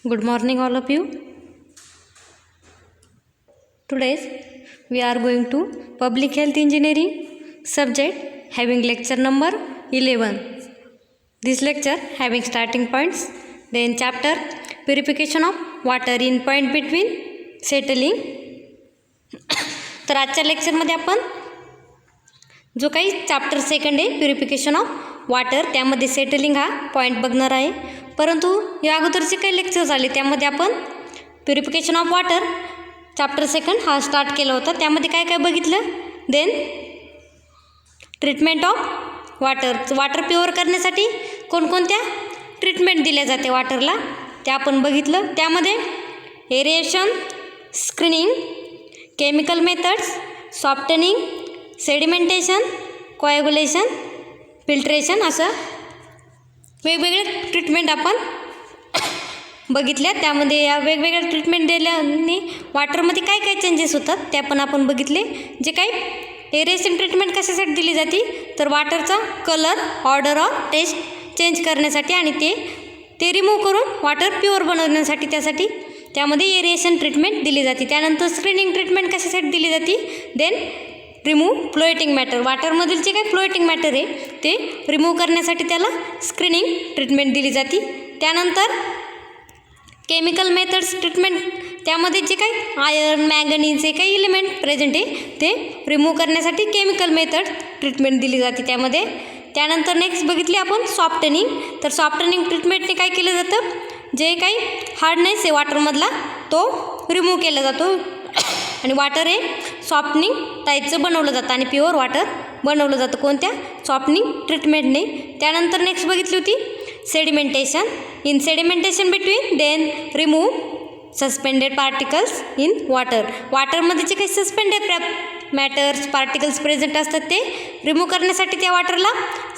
Good morning, all of you. Today we are going to Public Health Engineering subject having lecture number 11. This lecture having starting points, then chapter purification of water in point between settling. तर आजच्या लेक्चरमध्ये आपण जो काही chapter second आहे purification of water त्यामध्ये settling हा point बघणार आहे. परंतु या अगोदरचे काही लेक्चर्स आले त्यामध्ये आपण purification of water chapter second हा स्टार्ट केला होता. त्यामध्ये काय काय बघितलं, then treatment of water pure करण्यासाठी कोणकोणत्या ट्रीटमेंट दिल्या जाते वाटरला ते आपण बघितलं. त्यामध्ये aeration, screening, chemical methods, softening, sedimentation, coagulation, filtration असं वेगवेगळे ट्रीटमेंट आपण बघितल्या. त्यामध्ये या वेगवेगळ्या ट्रीटमेंट दिल्याने वाटरमध्ये काय काय चेंजेस होतात ते पण आपण बघितले. जे काही एरेशन ट्रीटमेंट कशासाठी दिली जाते तर वाटरचा कलर, ऑर्डर और टेस्ट चेंज करण्यासाठी आणि ते रिमूव्ह करून वाटर प्युअर बनवण्यासाठी त्यामध्ये एरेशन ट्रीटमेंट दिली जाते. त्यानंतर स्क्रीनिंग ट्रीटमेंट कशासाठी दिली जाते, देन रिमूव्ह फ्लोएटिंग मॅटर, वाटरमधील जे काही फ्लोएटिंग मॅटर आहे ते रिमूव्ह करण्यासाठी त्याला स्क्रीनिंग ट्रीटमेंट दिली जाते. त्यानंतर केमिकल मेथड्स ट्रीटमेंट, त्यामध्ये जे काही आयर्न, मॅंगनीज जे काही इलिमेंट प्रेझेंट आहे ते रिमूव्ह करण्यासाठी केमिकल मेथड ट्रीटमेंट दिली जाते त्यामध्ये. त्यानंतर नेक्स्ट बघितली आपण सॉफ्टनिंग. तर सॉफ्टनिंग ट्रीटमेंटने काय केलं जातं, जे काही हार्डनेस आहे वाटरमधला तो रिमूव्ह केला जातो आणि वाटर हे सॉफ्टनिंग टाईपचं बनवलं जातं आणि प्युअर वाटर बनवलं जातं कोणत्या सॉफ्टनिंग ट्रीटमेंटने. त्यानंतर नेक्स्ट बघितली होती sedimentation. In sedimentation between then remove suspended particles in वाटरमध्ये जे काही सस्पेंडेड मॅटर्स पार्टिकल्स प्रेझेंट असतात ते रिमूव्ह करण्यासाठी त्या वाटरला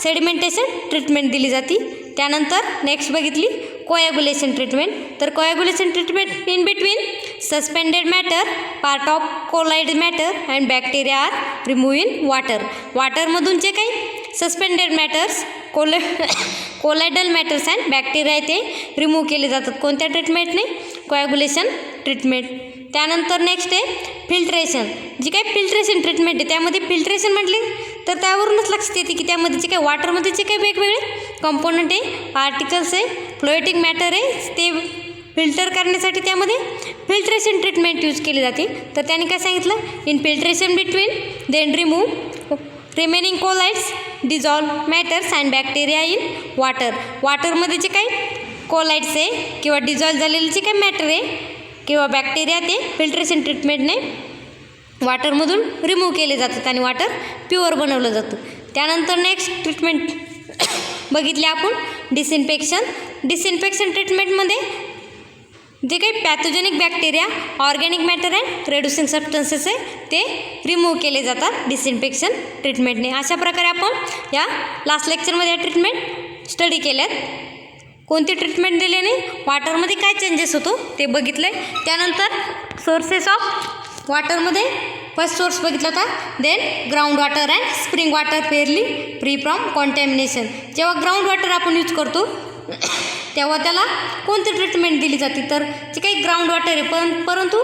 सेडिमेंटेशन ट्रीटमेंट दिली जाते. त्यानंतर नेक्स्ट बघितली कोॲग्युलेशन ट्रीटमेंट. तर coagulation treatment in between suspended matter, part of colloid matter and bacteria are remove in वाटरमधून जे काही suspended matters, colloidal matters and bacteria ते रिमूव्ह केले जातात कोणत्या ट्रीटमेंटने, कोॲग्युलेशन ट्रीटमेंट. त्यानंतर नेक्स्ट आहे फिल्ट्रेशन. जी काही फिल्ट्रेशन ट्रीटमेंट आहे त्यामध्ये फिल्ट्रेशन म्हटले तर त्यावरूनच लक्षात येते की त्यामध्ये जे काही वाटरमध्ये जे काही वेगवेगळे कंपोनंट आहे, पार्टिकल्स आहे, फ्लोएटिंग मॅटर आहे ते फिल्टर करण्यासाठी त्यामध्ये फिल्ट्रेशन ट्रीटमेंट यूज केली जाते. तर त्याने काय सांगितलं, in filtration between then remove remaining colloids, dissolve matters and bacteria in वाटरमध्ये जे काही कोलाइड्स आहे किंवा डिझॉल्व झालेले जे काही मॅटर आहे किंवा बॅक्टेरिया ते फिल्ट्रेशन ट्रीटमेंटने वाटरमधून रिमूव्ह केले जातात आणि वाटर प्युअर बनवलं जातं. त्यानंतर नेक्स्ट ट्रीटमेंट बघितले आपण डिसइन्फेक्शन ट्रीटमेंटमध्ये जे काही pathogenic bacteria, organic matter and reducing substances आहे ते रिमूव्ह केले जातात डिसइन्फेक्शन ट्रीटमेंटने. अशा प्रकारे आपण या लास्ट लेक्चरमध्ये या ट्रीटमेंट स्टडी केल्यात. कोणती ट्रीटमेंट दिल्याने वाटरमध्ये काय चेंजेस होतो ते बघितलं आहे. त्यानंतर सोर्सेस ऑफ वाटरमध्ये फर्स्ट सोर्स बघितला होता, then ground water and spring water fairly free from contamination. जेव्हा ग्राउंड वॉटर आपण यूज करतो तेव्हा त्याला कोणती ट्रीटमेंट दिली जाते, तर जे काही ग्राउंड वॉटर आहे परंतु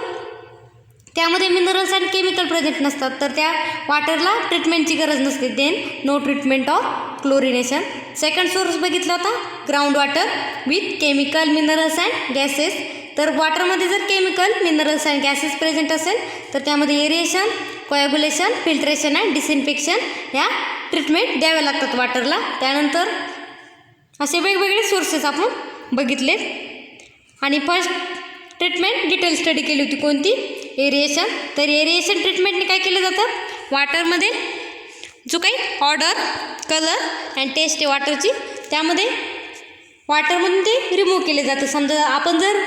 त्यामध्ये मिनरल्स अँड केमिकल प्रेझेंट नसतात तर त्या वाटरला ट्रीटमेंटची गरज नसते, then no treatment of chlorination. Second source बघितला होता ground water with chemical, minerals and gases. तर वाटरमध्ये जर chemical, minerals and gases present असेल तर त्यामध्ये aeration, coagulation, filtration and disinfection या ट्रीटमेंट द्याव्या लागतात वाटरला. त्यानंतर असे वेगवेगळे सोर्सेस आपण बघितले आणि फर्स्ट ट्रीटमेंट डिटेल स्टडी केली होती कोणती, एरिएशन. तर एरिएशन ट्रीटमेंटने काय केलं जातं, वाटरमध्ये जो काही ऑर्डर, कलर अँड टेस्ट आहे वाटरची त्यामध्ये वाटरमधून ते रिमूव्ह केले जातं. समजा आपण जर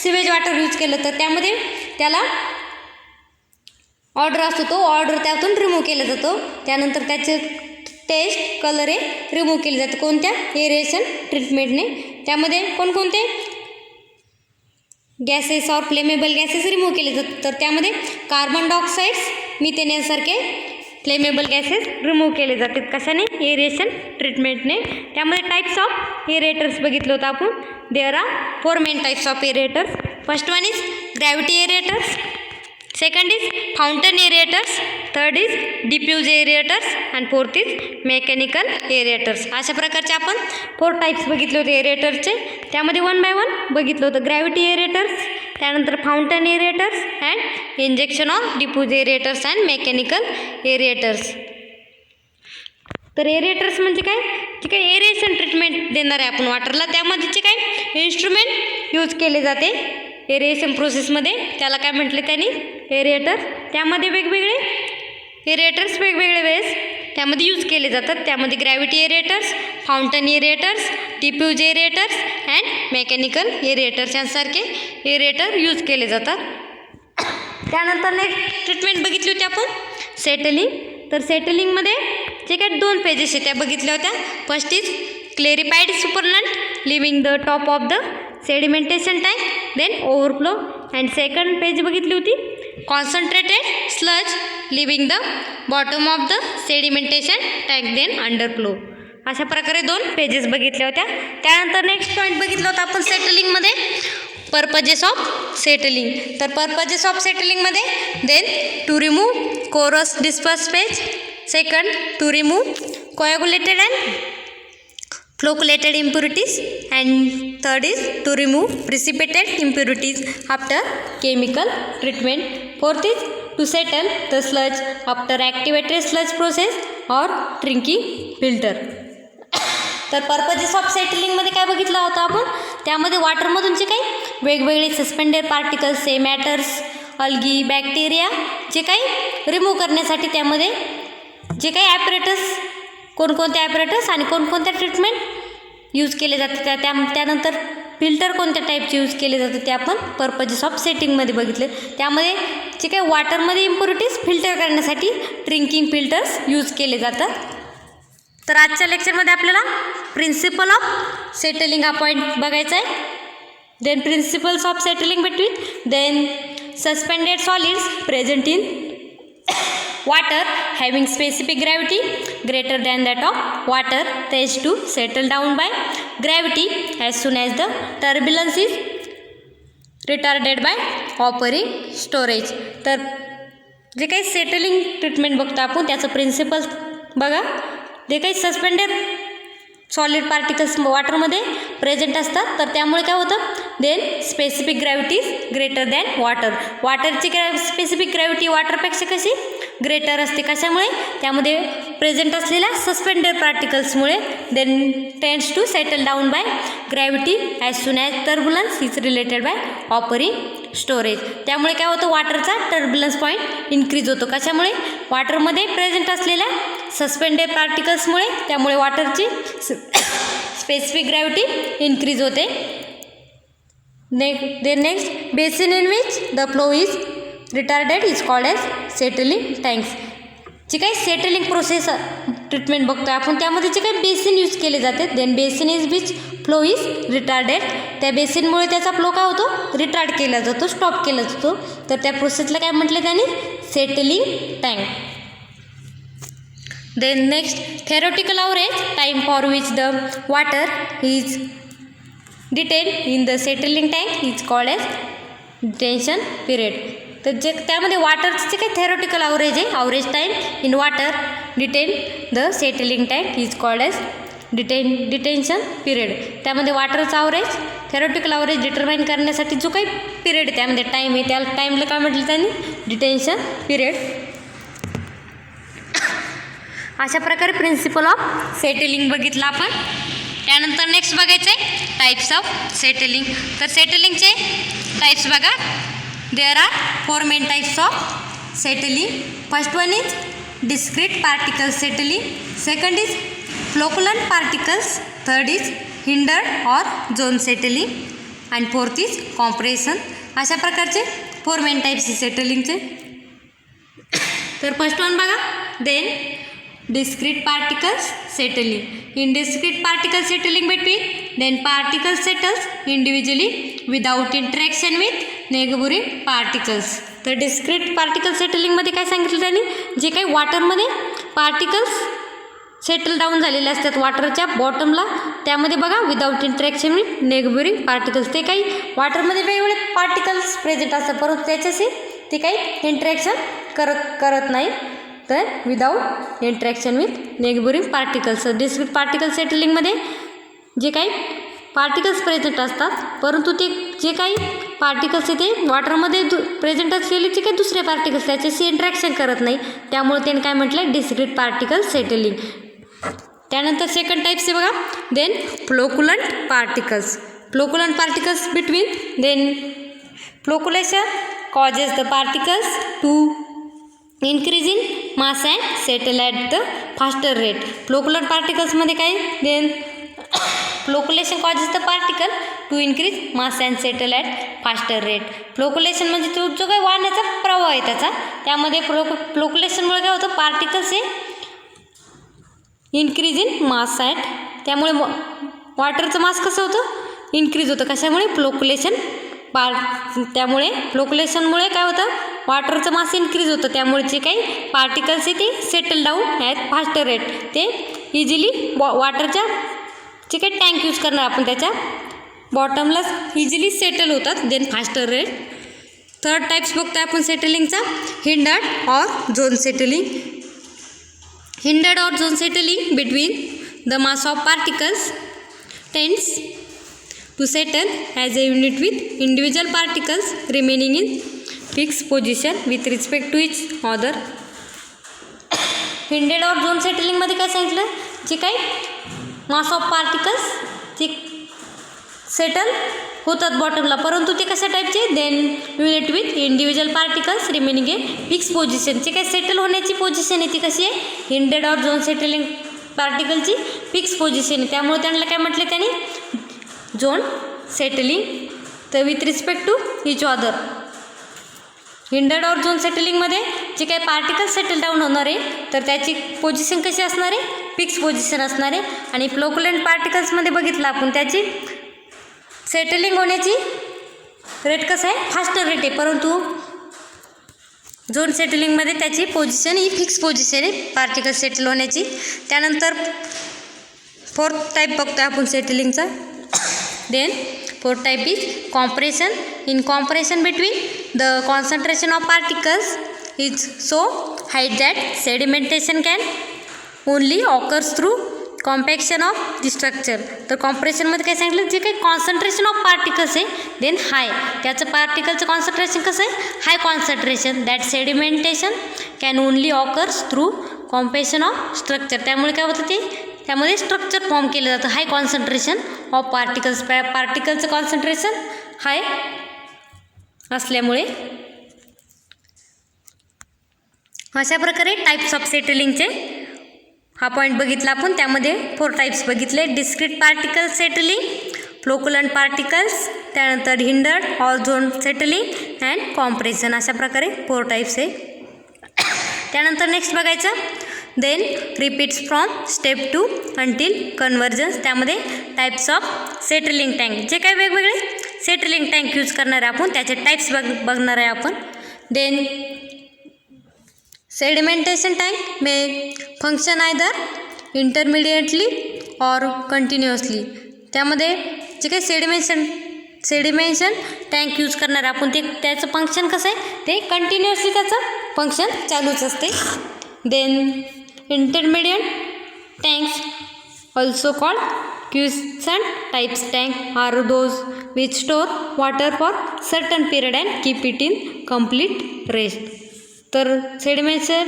सिवेज वॉटर यूज केलं तर त्यामध्ये त्याला ऑर्डर असतो, तो ऑर्डर त्यातून रिमूव्ह केला जातो. त्यानंतर त्याचे टेस्ट, कलर हे रिमूव्ह केले जातं कोणत्या, एरेशन ट्रीटमेंटने. त्यामध्ये कोणकोणते गॅसेस और फ्लेमेबल गॅसेस रिमूव्ह केले जातात तर त्यामध्ये कार्बन डायऑक्साईड्स, मिथेन यासारखे फ्लेमेबल गॅसेस रिमूव्ह केले जातात कशाने? एरेशन ट्रीटमेंटने. त्यामध्ये टाईप्स ऑफ एरेटर्स बघितलं होतं आपण. There are 4 main types of aerators. First one is gravity aerators, second is fountain aerators, third is diffuse aerators and fourth is mechanical aerators. अशा प्रकारचे आपण 4 टाईप्स बघितले होते एरेटर्सचे. त्यामध्ये 1 बाय 1 बघितलं होतं. ग्रॅव्हिटी एरेटर्स, त्यानंतर fountain aerators and injection of diffuse aerators and mechanical aerators. तर एरेटर्स म्हणजे काय? जे काही एरेशन ट्रीटमेंट देणार आहे आपण वॉटरला, त्यामध्ये जे काही इन्स्ट्रुमेंट यूज केले जाते एरेशन प्रोसेसमध्ये, त्याला काय म्हटले त्यांनी? एरेटर. त्यामध्ये वेगवेगळे एरेटर्स वेगवेगळे वेळेस त्यामध्ये यूज केले जातात. त्यामध्ये gravity aerators, fountain aerators, diffuse aerators and mechanical aerators यांसारखे एरेटर यूज केले जातात. त्यानंतर नेक्स्ट ट्रीटमेंट बघितली होती आपण सेटलिंग. तर सेटलिंगमध्ये जे काही 2 पेजेस आहेत त्या बघितल्या होत्या. First is clarified supernatant leaving the top of the sedimentation tank then overflow. And second page बघितली होती concentrated sludge leaving the bottom of the sedimentation tank then underflow. अशा प्रकारे 2 पेजेस बघितल्या होत्या. त्यानंतर नेक्स्ट पॉईंट बघितलं होतं आपण सेटलिंगमध्ये पर्पजेस ऑफ सेटलिंग. तर पर्पजेस ऑफ सेटलिंगमध्ये then to remove coarse disperse phase, second to remove coagulated and flocculated impurities, and third is to remove precipitated impurities after chemical treatment. Fourth is to settle the sludge after activated sludge process or drinking filter. तर purposes of सेटलिंगमध्ये काय बघितलं होतं आपण? त्यामध्ये वॉटरमधून जे काही वेगवेगळे suspended particles, से matters, algae, bacteria जे काही रिमूव्ह करण्यासाठी त्यामध्ये जे काही ॲपरेटस, कोणकोणते ॲपरेटस आणि कोणकोणत्या ट्रीटमेंट यूज केले जातात, त्यानंतर फिल्टर कोणत्या टाईपचे यूज केले जातात ते आपण पर्पजेस ऑफ सेटिंगमध्ये बघितले. त्यामध्ये जे काही वॉटरमध्ये इम्प्युरिटीज फिल्टर करण्यासाठी ड्रिंकिंग फिल्टर्स यूज केले जातात. तर आजच्या लेक्चरमध्ये आपल्याला प्रिन्सिपल ऑफ सेटलिंग हा पॉईंट बघायचा आहे. Then principles of settling between, then suspended solids present in water having specific gravity greater than that of water tends to settle down by gravity as soon as the turbulence is retarded by offering storage. तर जे काही settling treatment बघतो आपण त्याचं principal बघा. जे काही suspended solid particles वॉटरमध्ये प्रेझेंट असतात तर त्यामुळे काय होतं? Then specific gravity is greater than water. वॉटरची स्पेसिफिक ग्रॅव्हिटी वॉटरपेक्षा कशी ग्रेटर असते? कशामुळे? त्यामध्ये प्रेझेंट असलेल्या सस्पेंडेड पार्टिकल्समुळे. Then tends to settle down by gravity as soon as turbulence is related by offering storage. त्यामुळे काय होतं? वॉटरचा टर्ब्युलन्स पॉईंट इन्क्रीज होतो. कशामुळे? वॉटरमध्ये प्रेझेंट असलेल्या सस्पेंडेड पार्टिकल्समुळे. त्यामुळे वॉटरची स्पेसिफिक ग्रॅव्हिटी इन्क्रीज होते. Next basin in which the flow is retarded is called as settling tanks. जे काही सेटलिंग प्रोसेस ट्रीटमेंट बघतो आपण त्यामध्ये जे काही बेसिन यूज केले जाते, then basin is which flow is retarded. त्या बेसिनमुळे त्याचा फ्लो काय होतो? रिटार्ड केला जातो, स्टॉप केला जातो. तर त्या प्रोसेसला काय म्हटलं त्यांनी? Settling tank. Then next theoretical average time for which the water is detained in the settling tank is called as detention period. तर जे त्यामध्ये वॉटरचं जे काही थेरोटिकल ॲव्हरेज आहे, average time in water detain the settling tank is called as detention period. त्यामध्ये वॉटरचा average theoretical average determine करण्यासाठी जो काही पिरियड त्यामध्ये टाईम आहे त्या टाईमला काय म्हटलं त्यांनी? Detention period. अशा प्रकारे प्रिन्सिपल ऑफ सेटलिंग बघितलं आपण. त्यानंतर नेक्स्ट बघायचं आहे टाईप्स ऑफ सेटलिंग. तर सेटलिंगचे टाईप्स बघा. There are 4 main types of settling. First one is discrete particle settling, second is flocculant particles, third is hindered or zone settling and fourth is compression. अशा प्रकारचे 4 main types सेटलिंगचे. तर first one बघा. Then discrete particles settling. In discrete particle settling between, then particles settles individually without interaction with neighboring particles. तर discrete particle सेटलिंगमध्ये काय सांगितलं त्यांनी, जे काही वॉटरमध्ये पार्टिकल्स सेटल डाऊन झालेले असतात वॉटरच्या बॉटमला, त्यामध्ये बघा without interaction with neighbouring particles, ते काही वॉटरमध्ये वेगवेगळे पार्टिकल्स प्रेझेंट असतात परंतु त्याच्याशी ते काही इंटरॅक्शन करत नाही, तर without interaction with neighbouring particles. Discrete particle सेटलिंगमध्ये जे काही पार्टिकल्स प्रेझेंट असतात परंतु ते जे काही पार्टिकल्स ते वॉटरमध्ये प्रेझेंट असलेले जे काही दुसरे पार्टिकल्स त्याच्याशी इंटरॅक्शन करत नाही, त्यामुळे त्यांनी काय म्हटलं, डिस्क्रीट पार्टिकल सेटलिंग. त्यानंतर सेकंड टाईप्स आहे बघा, then flocculant particles. Flocculant particles between then flocculation causes the particles to increase in mass and settle at the faster rate. Flocculant पार्टिकल्समध्ये काय, then flocculation causes the particle to increase mass and settle at faster rate. Flocculation म्हणजे तो जो काही वाहण्याचा प्रवाह आहे त्याचा, त्यामध्ये फ्लोकुलेशनमुळे काय होतं, पार्टिकल्स हे इन्क्रीज इन मास ॲट, त्यामुळे वॉटरचं मास कसं होतं, इन्क्रीज होतं. कशामुळे, फ्लोकुलेशन त्यामुळे फ्लोकुलेशनमुळे काय होतं, वॉटरचं मास इन्क्रीज होतं, त्यामुळे जे काही पार्टिकल्स आहे ते settle down at faster rate, ते इझिली वॉटरच्या जे काही टँक यूज करणार आपण त्याच्या बॉटमला इझिली सेटल होतात, then faster rate. Third types बघतोय आपण सेटलिंगचा, hindered or zone settling. Hindered or zone settling between the mass of particles tends to settle as a unit with individual particles remaining in fixed position with respect to each other. Hindered or zone settling मध्ये काय सांगितलं, जे काही mass of particles जे settle होतात बॉटमला परंतु ते कशा टाईपचे, then unit with individual particles remaining a fix position. जे काही सेटल होण्याची पोझिशन आहे ती कशी आहे, हिंडेड ऑर झोन सेटलिंग पार्टिकलची फिक्स पोझिशन आहे, त्यामुळे त्यांना काय म्हटले त्यांनी, झोन सेटलिंग. तर with respect to each other, hindered or zone सेटलिंगमध्ये जे काही पार्टिकल्स सेटल डाऊन होणार आहे तर त्याची पोझिशन कशी असणार आहे, फिक्स पोझिशन असणार आहे. आणि फ्लोकुलंट पार्टिकल्समध्ये बघितलं आपण त्याची सेटलिंग होण्याची रेट कसं आहे, फास्टर रेट आहे, परंतु झोन सेटलिंगमध्ये त्याची पोझिशन ही फिक्स पोझिशन आहे पार्टिकल सेटल होण्याची. त्यानंतर फोर्थ टाईप बघतो आपण सेटलिंगचा, then fourth type is compression. In compression between the concentration of particles is so high that sedimentation can only occurs through compaction of the structure. तर कॉम्प्रेशनमध्ये काय सांगितलं, जे काही कॉन्सन्ट्रेशन ऑफ पार्टिकल्स आहे देन हाय, त्याचं पार्टिकलचं कॉन्सन्ट्रेशन कसं आहे, high concentration, that sedimentation can only occurs through compaction of structure. त्यामुळे काय होतं, ते त्यामध्ये स्ट्रक्चर फॉर्म केलं जातं हाय कॉन्सन्ट्रेशन ऑफ पार्टिकल्स. पार्टिकलचं कॉन्सन्ट्रेशन हाय असल्यामुळे. अशा प्रकारे टाईप्स ऑफ सेटलिंगचे हा पॉईंट बघितला आपण. त्यामध्ये 4 टाईप्स बघितले, discrete particle settling, flocculant particles, त्यानंतर hindered or zone settling and compression. अशा प्रकारे 4 टाईप्स आहे. त्यानंतर नेक्स्ट बघायचं, then repeats from step 2 until convergence. त्यामध्ये टाईप्स ऑफ सेटलिंग टँक, जे काही वेगवेगळे सेटलिंग टँक यूज करणार आहे आपण त्याचे टाईप्स बघणार आहे आपण. Then sedimentation tank may function either intermediately or continuously. त्यामध्ये जे काही सेडिमेशन टँक यूज करणार आपण ते त्याचं फंक्शन कसं आहे, ते कंटिन्युअसली त्याचं फंक्शन चालूच असते. Then intermediate tanks also called quiescent types tank are those which store water for certain period and keep it in complete rest. तर सेडिमेशन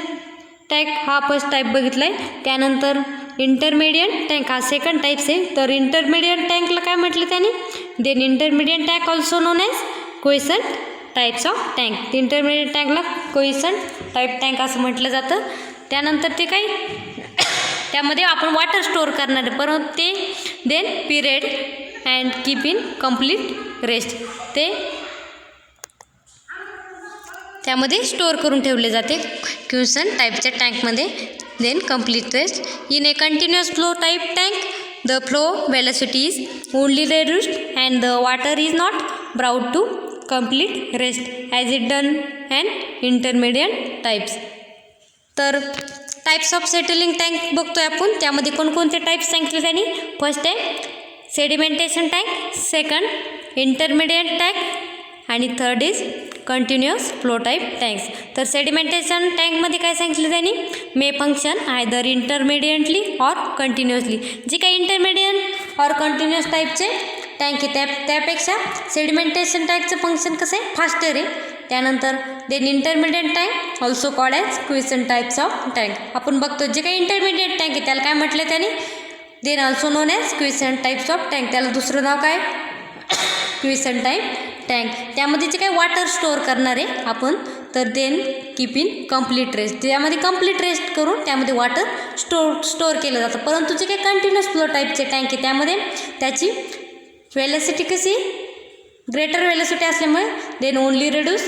टँक हा फर्स्ट टाईप बघितला आहे. त्यानंतर इंटरमिडिएट टँक हा सेकंड टाईप्स आहे. तर इंटरमिडिएट टँकला काय म्हटलं त्याने, then intermediate tank also known as quiescent types of tank. Intermediate टँकला क्विसंट टाईप टँक असं म्हटलं जातं. त्यानंतर ते काही त्यामध्ये आपण वॉटर स्टोअर करणार आहे परंतु ते then period and keep in complete rest, ते त्यामध्ये स्टोअर करून ठेवले जाते क्युसन टाईपच्या टँकमध्ये. Then complete rest. In a continuous flow type tank the flow velocity is only reduced and the water is not brought to complete rest as it done and intermediate types. तर types of settling tank बघतोय आपण. त्यामध्ये कोणकोणते types सांगितले त्यांनी. First आहे sedimentation tank, second intermediate tank आणि third is continuous flow type tanks. तर सेडिमेंटेशन टँकमध्ये काय सांगितलं त्यांनी, मे फंक्शन आयदर इंटरमिडिएटली ऑर कंटिन्युअसली. जे काही इंटरमिडिएट ऑर कंटिन्युअस टाईपचे टँक आहे त्यापेक्षा सेडिमेंटेशन टँकचं फंक्शन कसं आहे, फास्टर आहे. त्यानंतर then intermediate tank also called as quiescent types of tank. आपण बघतो जे काही इंटरमिडिएट टँक आहे त्याला काय म्हटलं त्याने, then also known as quiescent types of tank. त्याला दुसरं नाव काय, क्विसन टाईप टँक. त्यामध्ये जे काही वॉटर स्टोअर करणार आहे आपण, तर then keep in complete rest. त्यामध्ये कंप्लीट रेस्ट करून त्यामध्ये वॉटर स्टोअर केलं जातं. परंतु जे काही कंटिन्युअस फ्लो टाईपचे टँक आहे त्यामध्ये त्याची वेलॉसिटी कशी, ग्रेटर वेलॉसिटी असल्यामुळे then only reduce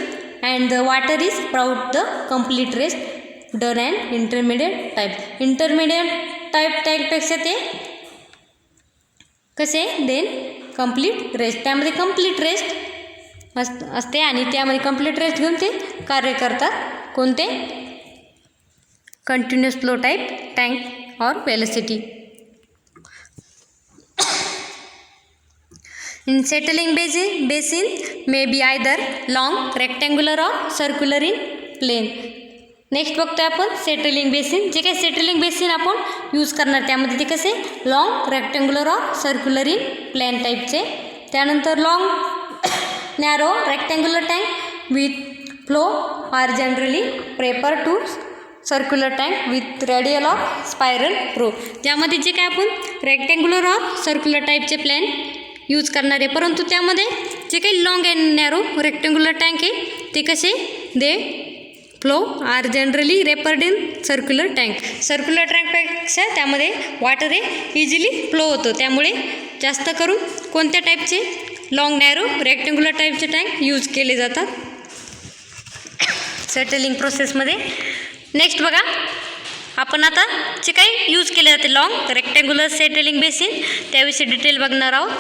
and the water is proud the complete rest done and intermediate type. Intermediate type टँकपेक्षा ते कसे, देन कंप्लीट रेस्ट. त्यामध्ये कंप्लीट रेस्ट असते आणि त्यामध्ये कंप्लीट रेस्ट घेऊन ते कार्य करतात. कोणते, continuous flow type tank or velocity. In settling basin may be either long, rectangular or circular in plane. Next बघतोय आपण सेटलिंग बेसिन. जे काही सेटलिंग बेसिन आपण यूज करणार त्यामध्ये ते कसे, long, rectangular or circular in plane टाईपचे. त्यानंतर long narrow rectangular tank with flow are generally prefer to circular tank with radial or spiral flow. त्यामध्ये जे काय आपण रेक्टँग्युलर ऑर सर्क्युलर टाईपचे प्लॅन यूज करणार आहे. परंतु त्यामध्ये जे काही long and narrow rectangular tank आहे ते कसे, they flow are generally referred in circular tank. Circular टँकपेक्षा त्यामध्ये वॉटर हे इझिली फ्लो होतो. त्यामुळे जास्त करून कोणत्या टाईपचे, लॉंग नॅरो रेक्टँग्युलर टाईपचे टँक यूज केले जातात सेटलिंग प्रोसेसमध्ये. नेक्स्ट बघा, आपण आता जे काही यूज केले जाते लॉंग रेक्टँग्युलर सेटलिंग बेसिन त्याविषयी डिटेल बघणार आहोत.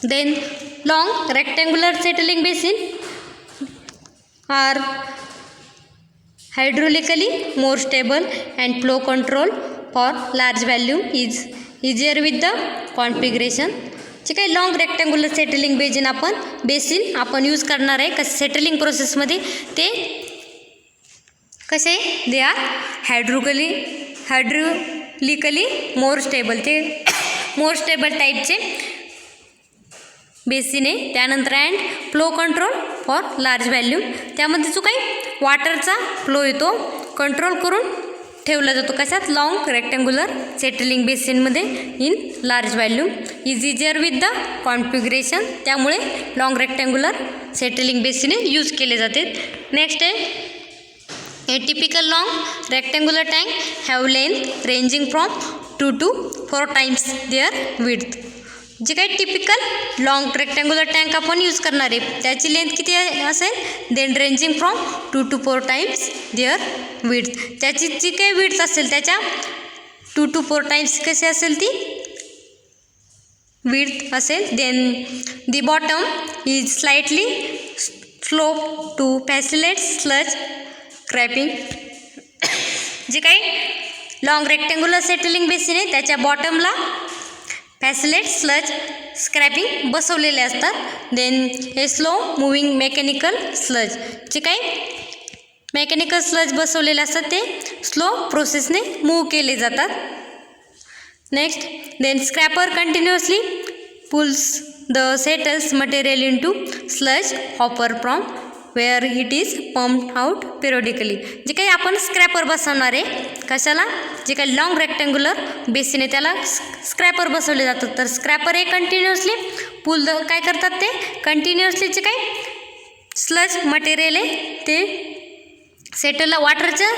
Then long rectangular settling basin are hydraulically more stable and flow control for large volume is easier with the configuration. जे काही लॉंग रेक्टँग्युलर सेटलिंग बेसिन आपण यूज करणार आहे कसं सेटलिंग प्रोसेसमध्ये, ते कसे, दे आर हायड्रोलिकली मोर स्टेबल. ते मोर स्टेबल टाईपचे बेसिन आहे. त्यानंतर and flow control for large volume. त्यामध्ये जो काही वॉटरचा फ्लो येतो कंट्रोल करून ठेवला जातो कशात, लॉंग रेक्टँग्युलर सेटलिंग बेसिनमध्ये in large volume. Is easier with the configuration. त्यामुळे लॉंग रेक्टँग्युलर सेटलिंग बेसिने यूज केले जाते. नेक्स्ट आहे a typical long rectangular tank have length ranging from 2 to 4 times their width. जे काही टिपिकल लॉंग रेक्टँग्युलर टँक आपण use करणार आहे त्याची लेंथ किती असेल, then ranging from 2 to 4 times their width. त्याची जी काही विड्थ असेल त्याच्या 2 to 4 times कशी असेल ती विड्थ असेल. Then the bottom is slightly slope to facilitate sludge scraping. जे काही लॉंग रेक्टँग्युलर सेटलिंग बेसिन आहे त्याच्या बॉटमला फॅसिलेट स्लज स्क्रॅपिंग बसवलेले असतात. देन हे स्लो मुव्हिंग मेकॅनिकल स्लज. जे काही मेकॅनिकल स्लज बसवलेले असतात ते स्लो प्रोसेसने मूव्ह केले जातात. Next then scraper continuously pulls the settles material in to sludge hopper from where it is pumped out periodically. जे काही आपण स्क्रॅपर बसवणार आहे कशाला, जे काही लॉंग रेक्टँग्युलर बेसिन आहे त्याला स्क्रॅपर बसवले जातात. तर स्क्रॅपर हे कंटिन्युअसली पुल काय करतात, ते कंटिन्युअसली जे काही स्लज मटेरियल आहे ते सेटलला वॉटरच्या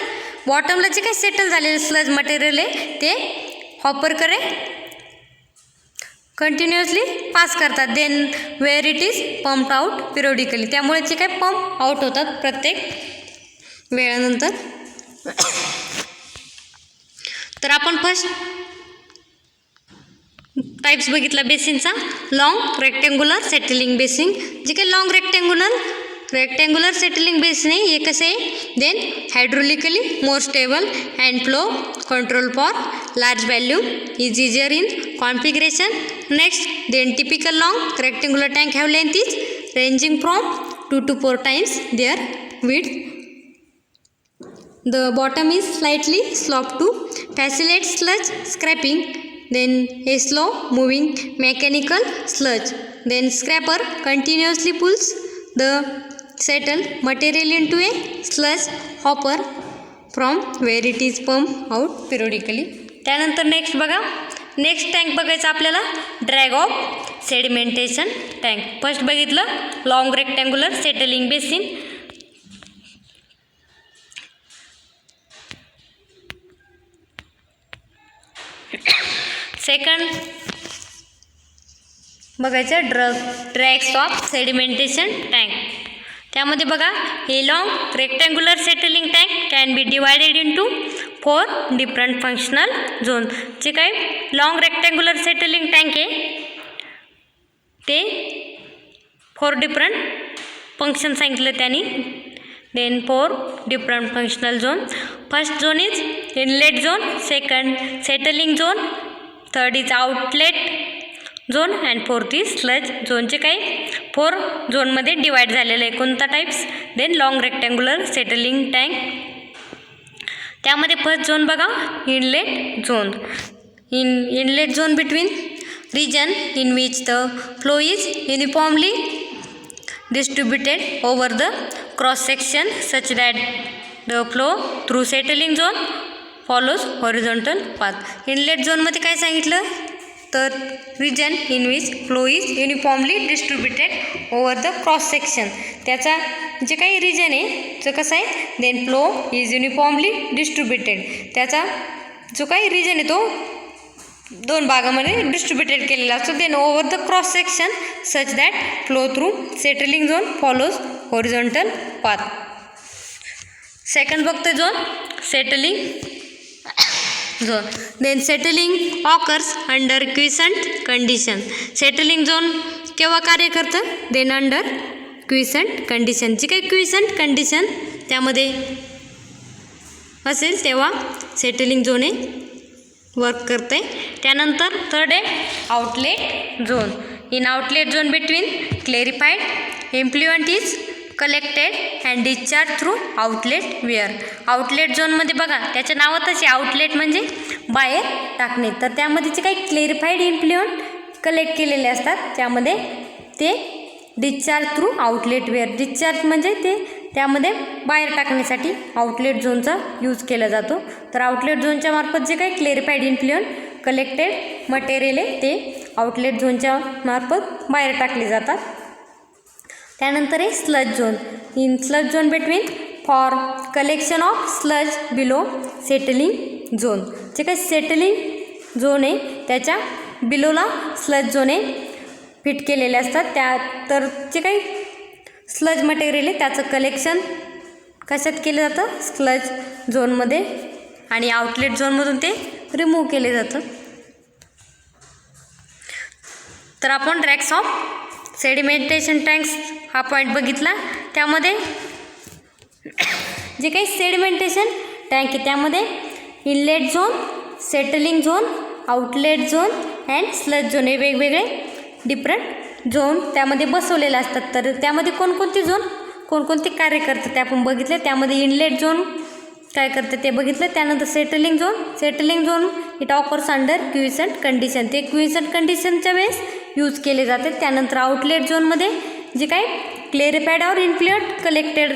बॉटमला जे काही सेटल झालेलं स्लज मटेरियल आहे ते हॉपरकडे कंटिन्युअसली पास करतात. Then where it is pumped out periodically. त्यामुळे जे काही पंप आउट होतात प्रत्येक वेळानंतर. तर आपण फर्स्ट टाईप्स बघितला बेसिनचा, लॉंग, रेक्टँग्युलर, सेटलिंग बेसिन. जे काही लॉंग रेक्टँग्युलर सेटलिंग बेसिन आहे हे कसे आहे, then hydraulically more stable and flow control for large volume is easier in configuration. Next, then typical long rectangular tank have length is ranging from 2 to 4 times their width. The bottom is slightly sloped to facilitate sludge scraping. Then a slow moving mechanical sludge. Then scraper continuously pulls the settled material into a sludge hopper from where it is pumped out periodically. त्यानंतर next बघा, next tank बघायचं आपल्याला, drag of sedimentation tank. First बघितलं long rectangular settling basin. Second बघायचं drags of sedimentation tank. त्यामध्ये बघा, हे long rectangular settling tank can be divided into 4 different functional zone. जे काय लॉंग रेक्टँग्युलर सेटलिंग टँक आहे ते 4 डिफरंट फंक्शन सांगितलं त्यांनी. Then 4 different functional zone. First zone is inlet zone, second settling zone, third is outlet zone and fourth is sludge zone. जे काही 4 झोनमध्ये divide झालेलं आहे. कोणता types, then long rectangular settling tank. त्यामध्ये फर्स्ट झोन बघा, inlet zone. Inlet zone between region in which the flow is uniformly distributed over the cross section such that the flow through settling zone follows horizontal path. Inlet झोनमध्ये काय सांगितलं, तर region in which flow is uniformly distributed over the cross section. त्याचा जे काही region आहे तो कसं आहे, then flow is uniformly distributed. त्याचा जो काही रिजन आहे तो 2 भागामध्ये डिस्ट्रीब्युटेड केलेला असतो. Then over the cross section such that flow through settling zone follows horizontal path. Second बघतो zone settling zone. Then settling occurs under quiescent condition. Settling zone केव्हा कार्य करतं, देन अंडर क्विसंट कंडिशन. जी काही quiescent condition त्यामध्ये असेल तेव्हा settling zone हे वर्क करते. त्यानंतर थर्ड आहे outlet zone. In outlet zone between clarified effluent is collected and discharge through outlet weir. Outlet झोनमध्ये बघा, त्याच्या नावातच आहे आउटलेट म्हणजे बाहेर टाकणे. तर त्यामध्ये जे काही क्लेरिफाईड इम्प्लुएंट कलेक्ट केलेले असतात त्यामध्ये ते discharge through outlet weir. Discharge म्हणजे ते त्यामध्ये बाहेर टाकण्यासाठी आउटलेट झोनचा यूज केला जातो. तर आउटलेट झोनच्या मार्फत जे काही क्लेरिफाईड इन्फ्लुएंट कलेक्टेड मटेरियल आहे ते आउटलेट झोनच्या मार्फत बाहेर टाकले जातात. त्यानंतर आहे sludge zone. In sludge zone between for collection of sludge below settling zone. जे काही सेटलिंग झोन आहे त्याच्या बिलोला स्लज झोन आहे फिट केलेले असतात. त्या तर जे काही स्लज मटेरियल आहे त्याचं कलेक्शन कशात केलं जातं, स्लज झोनमध्ये, आणि आउटलेट झोनमधून ते रिमूव्ह केले जातं. तर आपण ड्रॅग्स ऑफ सेडिमेंटेशन टँक्स हा पॉईंट बघितला. त्यामध्ये जे काही सेडिमेंटेशन टँक आहे त्यामध्ये inlet zone, settling zone, outlet zone and sludge zone हे वेगवेगळे डिफरंट झोन त्यामध्ये बसवलेले असतात. तर त्यामध्ये कोणकोणते झोन कोणकोणते कार्य करतात ते आपण बघितले. त्यामध्ये इनलेट झोन काय करते ते बघितलं. त्यानंतर settling zone it offers under quiescent condition. ते क्विसंट कंडिशनच्या वेळेस यूज केले जाते. त्यानंतर आउटलेट झोनमध्ये जे काही क्लेरिफाईड और इन्फ्लुएंट कलेक्टेड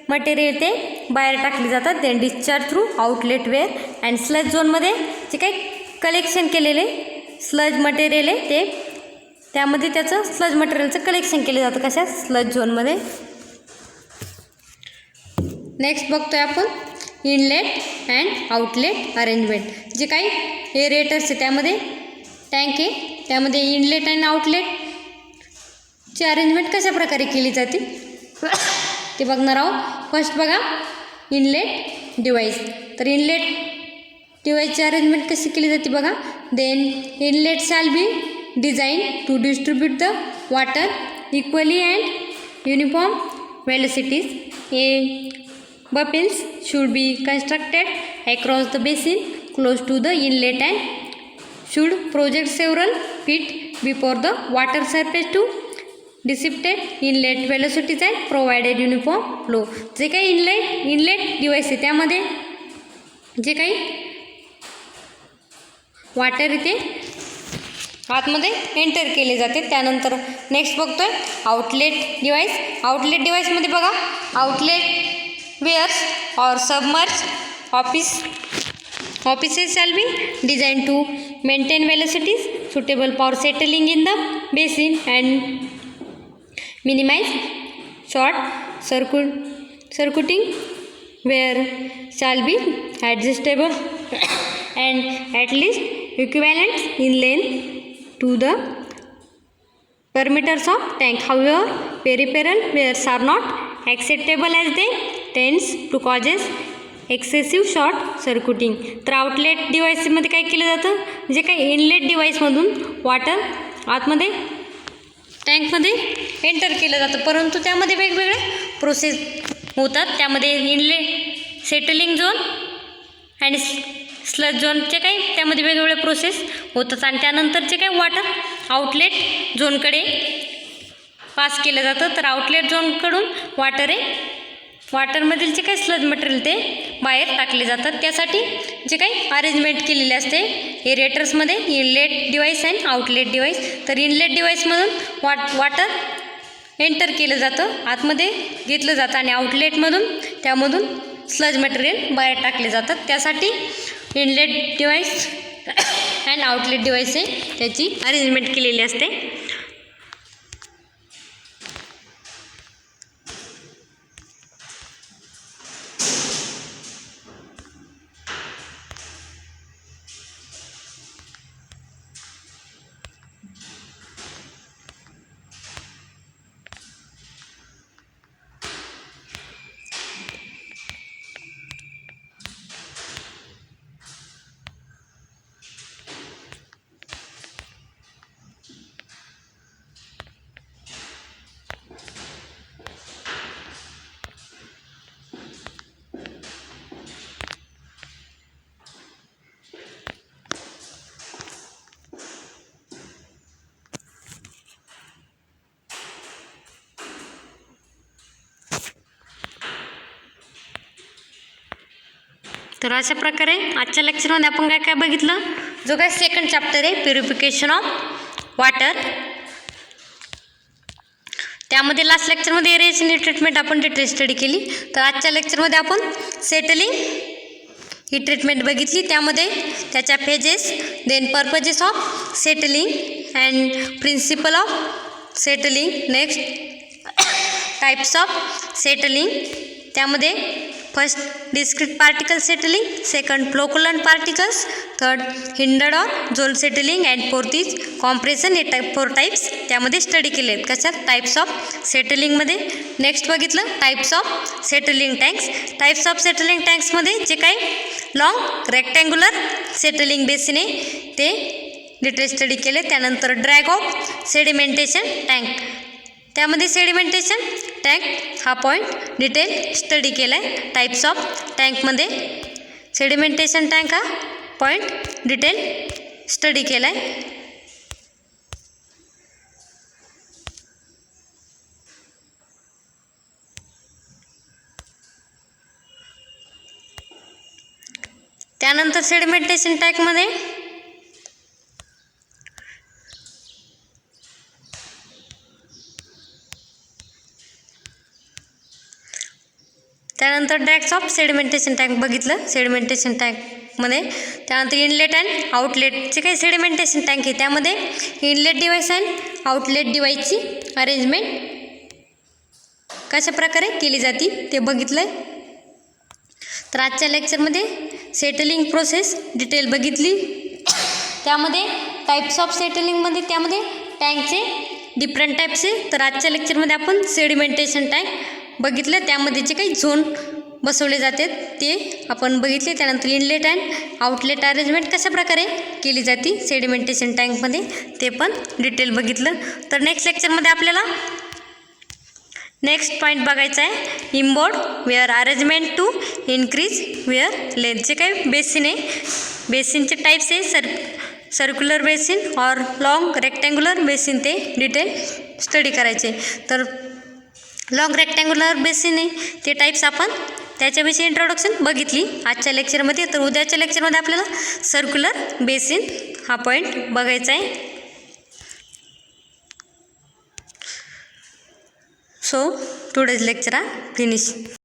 मटेरियल ते बाहेर टाकले जातात. Then discharge through outlet weir. And sludge झोनमध्ये जे काही कलेक्शन केलेले स्लज मटेरियल आहे ते त्यामध्ये त्याचं स्लज मटेरियलचं कलेक्शन केलं जातं. कशा स्लज झोनमध्ये. नेक्स्ट बघतोय आपण इनलेट अँड आउटलेट अरेंजमेंट. जे काही एरेटर्स आहे त्यामध्ये टँक आहे त्यामध्ये इनलेट अँड आउटलेटची अरेंजमेंट कशा प्रकारे केली जाते ते बघणार आहोत. फर्स्ट बघा इनलेट डिवाइस. तर इनलेट डिवाइसची अरेंजमेंट कशी केली जाते बघा. Then inlet shall be design to distribute the water equally and uniform velocities. A bubbles should be constructed across the basin close to the inlet and should project several feet before the water surface to dissipate inlet velocities and provided uniform flow. जे काही inlet device आहे त्यामध्ये जे काही water इथे आतमध्ये enter केले जाते. त्यानंतर नेक्स्ट बघतोय आउटलेट डिवाइस. आउटलेट डिवाइसमध्ये बघा outlet weirs or submerged orifices shall be design to maintain velocities suitable for settling in the basin and minimise short circuiting weir shall be adjustable and at least equivalent in length to the perimeters of tank. However, peripheral wears are not acceptable as they tends to causes excessive short circuiting. तर outlet डिवाइसमध्ये काय केलं जातं, जे काही inlet डिवाइसमधून water आतमध्ये टँकमध्ये enter केलं जातं, परंतु त्यामध्ये वेगवेगळे प्रोसेस होतात. त्यामध्ये इनलेट सेटलिंग झोन आणि स्लज झोनचे काही त्यामध्ये वेगवेगळे प्रोसेस होतात आणि त्यानंतरचे काही वॉटर आउटलेट झोनकडे पास केलं जातं. तर आउटलेट झोनकडून वॉटरमधील जे काही स्लज मटेरियल ते बाहेर टाकले जातात. त्यासाठी जे काही अरेंजमेंट केलेले असते एरिएटर्समध्ये inlet device and outlet device. तर इनलेट डिवाइसमधून वॉटर एंटर केलं जातं, आतमध्ये घेतलं जातं आणि आउटलेटमधून त्यामधून स्लज मटेरियल बाहेर टाकले जातात. त्यासाठी inlet device and outlet device आहे त्याची अरेंजमेंट केलेली असते. तर अशा प्रकारे आजच्या लेक्चरमध्ये आपण काय काय बघितलं, जो काय सेकंड चॅप्टर आहे प्युरिफिकेशन ऑफ वॉटर, त्यामध्ये लास्ट लेक्चरमध्ये एरेशन ट्रीटमेंट आपण डिटेल स्टडी केली. तर आजच्या लेक्चरमध्ये आपण सेटलिंग ही ट्रीटमेंट बघितली, त्यामध्ये त्याच्या phases, then purposes of settling and principle of settling, next types of settling, त्यामध्ये first discrete particle settling, second flocculant particles, third hindered or zone settling and fourth is compression. हे 4 types त्यामध्ये study केले आहेत. कशात? Types of सेटलिंगमध्ये. Next बघितलं types of settling tanks. Types of settling टँक्समध्ये जे काही लॉंग रेक्टँग्युलर सेटलिंग बेसिन आहे ते डिटेल स्टडी केले. त्यानंतर ड्रॅग ऑफ सेडिमेंटेशन टँक, त्यामध्ये सेडिमेंटेशन टँक हा पॉईंट डिटेल स्टडी केला आहे. टाईप्स ऑफ टँकमध्ये सेडिमेंटेशन टँक हा पॉईंट डिटेल स्टडी केला आहे. त्यानंतर सेडिमेंटेशन टँकमध्ये त्यानंतर ड्रॅग्स ऑफ सेडिमेंटेशन टँक बघितलं सेडिमेंटेशन टँकमध्ये. त्यानंतर इनलेट अँड आउटलेटचे काही सेडिमेंटेशन टँक आहे, त्यामध्ये इनलेट डिवाइस अँड आउटलेट डिवाइसची अरेंजमेंट कशा प्रकारे केली जाते ते बघितलं आहे. तर आजच्या लेक्चरमध्ये सेटलिंग प्रोसेस डिटेल बघितली. त्यामध्ये टाईप्स ऑफ सेटलिंगमध्ये त्यामध्ये टँकचे डिफरंट टाईप्स आहे. तर आजच्या लेक्चरमध्ये आपण सेडिमेंटेशन टँक बघितलं, त्यामध्ये जे काही झोन बसवले जाते ते आपण बघितले. त्यानंतर इनलेट अँड आउटलेट अरेंजमेंट कशा प्रकारे केली जाते सेडिमेंटेशन टँकमध्ये ते पण डिटेल बघितलं. तर नेक्स्ट लेक्चरमध्ये आपल्याला नेक्स्ट पॉईंट बघायचा आहे inboard weir arrangement to increase weir length. जे काही बेसिन आहे बेसिनचे टाईप्स आहे सर्क्युलर बेसिन और लॉंग रेक्टँग्युलर बेसिन ते डिटेल स्टडी करायचे. तर लॉंग रेक्टँग्युलर बेसिन आहे ते टाईप्स आपण त्याच्याविषयी इंट्रोडक्शन बघितली आजच्या लेक्चरमध्ये. तर उद्याच्या लेक्चरमध्ये आपल्याला सर्क्युलर बेसिन हा पॉईंट बघायचा आहे. So today's lecture are finished.